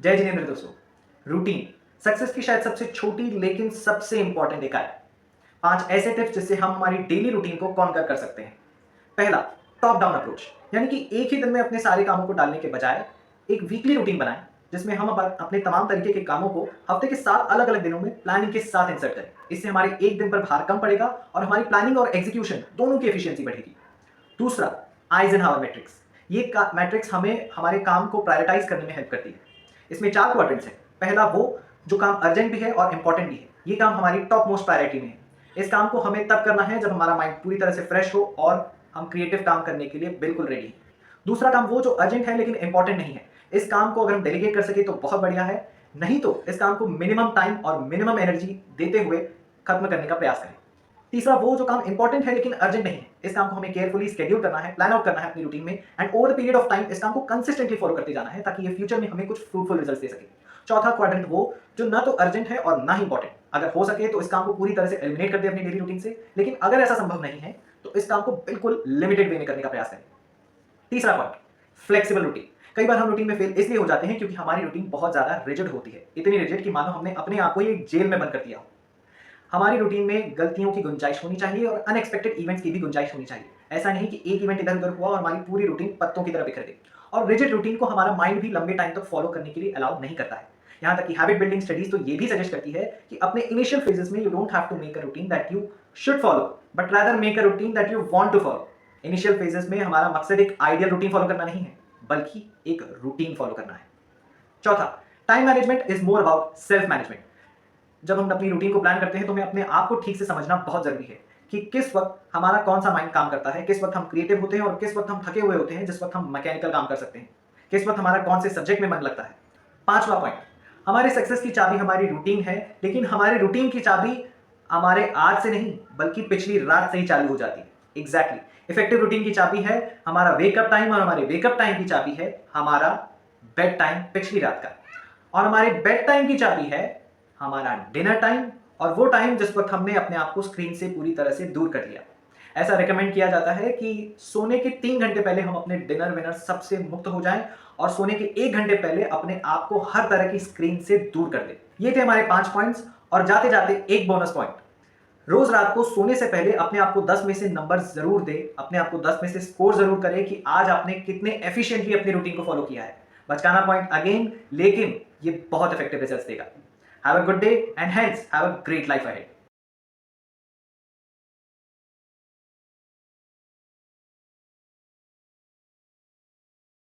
जय जिनेंद्र दोस्तों। Routine success की शायद सबसे छोटी लेकिन सबसे इंपॉर्टेंट इकाई। 5 ऐसे टिप्स जिससे हम हमारी डेली रूटीन को कॉन्कर कर सकते हैं। पहला, टॉप डाउन अप्रोच, यानी कि एक ही दिन में अपने सारे कामों को डालने के बजाय एक वीकली रूटीन बनाएं जिसमें हम अपने तमाम तरीके के कामों को हफ्ते के 7 अलग अलग दिनों में प्लानिंग के साथ इंसर्ट करें। इससे हमारे एक दिन पर भार कम पड़ेगा और हमारी प्लानिंग और एग्जीक्यूशन दोनों की एफिशिएंसी बढ़ेगी। दूसरा, आइज एंड हावर मैट्रिक्स। ये मैट्रिक्स हमें हमारे काम को प्रायोरिटाइज करने में हेल्प करती है। इसमें 4 क्वाड्रेंट्स हैं। पहला, वो जो काम अर्जेंट भी है और इंपॉर्टेंट भी है, ये काम हमारी टॉप मोस्ट प्रायोरिटी में है। इस काम को हमें तब करना है जब हमारा माइंड पूरी तरह से फ्रेश हो और हम क्रिएटिव काम करने के लिए बिल्कुल रेडी हैं। दूसरा काम वो जो अर्जेंट है लेकिन इंपॉर्टेंट नहीं है। इस काम को अगर हम डेलीगेट कर सके तो बहुत बढ़िया है, नहीं तो इस काम को मिनिमम टाइम और मिनिमम एनर्जी देते हुए खत्म करने का प्रयास करें। तीसरा, वो जो काम इंपॉर्टेंट है लेकिन अर्जेंट नहीं है। इस काम को हमें केयरफुली शेड्यूल करना है, प्लान आउट करना है अपनी रूटीन में and over the period of time इस काम को कंसिस्टेंटली फॉलो करते जाना है ताकि ये फ्यूचर में हमें कुछ फ्रूटफुल रिजल्ट्स दे सके। चौथा क्वाड्रेंट वो जो ना तो अर्जेंट है और ना ही इंपॉर्टेंट। अगर हो सके तो इस काम को पूरी तरह से एलिमिनेट कर दे अपनी डेली रूटीन से, लेकिन अगर ऐसा संभव नहीं है तो इस काम को बिल्कुल लिमिटेड वे में करने का प्रयास करें। तीसरा पॉइंट, फ्लेक्सिबल रूटीन। कई बार हम रूटीन में फेल इसलिए हो जाते हैं क्योंकि हमारी रूटीन बहुत ज्यादा रिजिड होती है, इतनी रिजिड कि मानो हमने अपने आप को एक जेल में बंद कर दिया हो। हमारी रूटीन में गलतियों की गुंजाइश होनी चाहिए और अनएक्सपेक्टेड इवेंट्स की भी गुंजाइश होनी चाहिए। ऐसा नहीं कि एक इवेंट इधर उधर हुआ और हमारी पूरी रूटीन पत्तों की तरह बिखर गई। और रिजिड रूटीन को हमारा माइंड भी लंबे टाइम तक फॉलो करने के लिए अलाउ नहीं करता है। यहाँ तक कि हैबिट बिल्डिंग स्टडीज तो ये भी सजेस्ट करती है कि अपने इनिशियल फेजेस में you don't have to make a routine that you should follow, but rather make a routine that you want to follow. Initial phases में हमारा मकसद एक आइडियल रूटीन फॉलो करना नहीं है, बल्कि एक रूटीन फॉलो करना है। चौथा, time management is more about self management. जब हम अपनी रूटीन को प्लान करते हैं तो हमें अपने आप को ठीक से समझना बहुत जरूरी है कि किस वक्त हमारा कौन सा माइंड काम करता है, किस वक्त हम क्रिएटिव होते हैं और किस वक्त हम थके हुए होते हैं, जिस वक्त हम मैकेनिकल काम कर सकते हैं, किस वक्त हमारा कौन से सब्जेक्ट में मन लगता है। पांचवा पॉइंट, हमारे सक्सेस की चाबी हमारी रूटीन है, लेकिन हमारी रूटीन की चाबी हमारे आज से नहीं बल्कि पिछली रात से ही चालू हो जाती है। एग्जैक्टली, इफेक्टिव रूटीन की चाबी है हमारा वेकअप टाइम और हमारे वेकअप टाइम की चाबी है हमारा बेड टाइम पिछली रात का, और हमारे बेड टाइम की चाबी है हमारा डिनर टाइम और वो टाइम जिस वक्त हमने अपने आप को स्क्रीन से पूरी तरह से दूर कर लिया। ऐसा रिकमेंड किया जाता है कि सोने के 3 घंटे पहले हम अपने डिनर विनर सबसे मुक्त हो जाएं और सोने के 1 घंटे पहले अपने आप को हर तरह की स्क्रीन से दूर कर दें। ये थे हमारे 5 पॉइंट्स। और जाते जाते एक बोनस पॉइंट, रोज रात को सोने से पहले अपने आप को 10 में से नंबर जरूर दे, अपने आप को 10 में से स्कोर जरूर करे कि आज आपने कितने एफिशिएंटली अपनी रूटीन को फॉलो किया है। बचकाना पॉइंट अगेन, लेकिन ये बहुत इफेक्टिव रिजल्ट्स देगा। Have a good day and hence have a great life ahead.